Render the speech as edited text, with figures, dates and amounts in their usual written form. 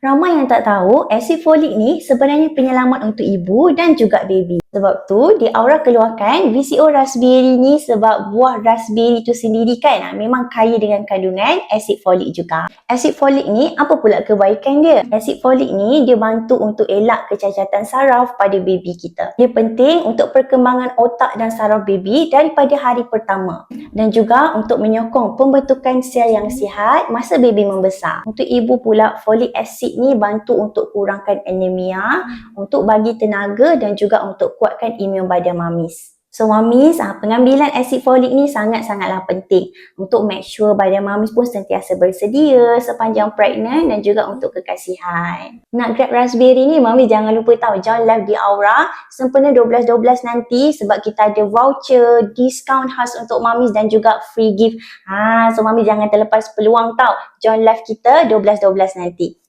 Ramai yang tak tahu asid folik ni sebenarnya penyelamat untuk ibu dan juga baby. Sebab tu di Aura keluarkan VCO Raspberry ni sebab buah raspberry tu sendiri kan memang kaya dengan kandungan asid folik juga. Asid folik ni apa pula kebaikan dia? Asid folik ni dia bantu untuk elak kecacatan saraf pada baby kita. Dia penting untuk perkembangan otak dan saraf baby daripada hari pertama. Dan juga untuk menyokong pembentukan sel yang sihat masa baby membesar. Untuk ibu pula, folik acid ni bantu untuk kurangkan anemia, untuk bagi tenaga dan juga untuk kuatkan imun badan mamis. So mamis, pengambilan asid folik ni sangat-sangatlah penting untuk make sure badan mamis pun sentiasa bersedia sepanjang pregnant dan juga untuk kekasihan. Nak grab raspberry ni, mamis jangan lupa tahu join live di Aura sempena 12.12 nanti sebab kita ada voucher, diskaun khas untuk mamis dan juga free gift. So mamis jangan terlepas peluang tau join live kita 12.12 nanti.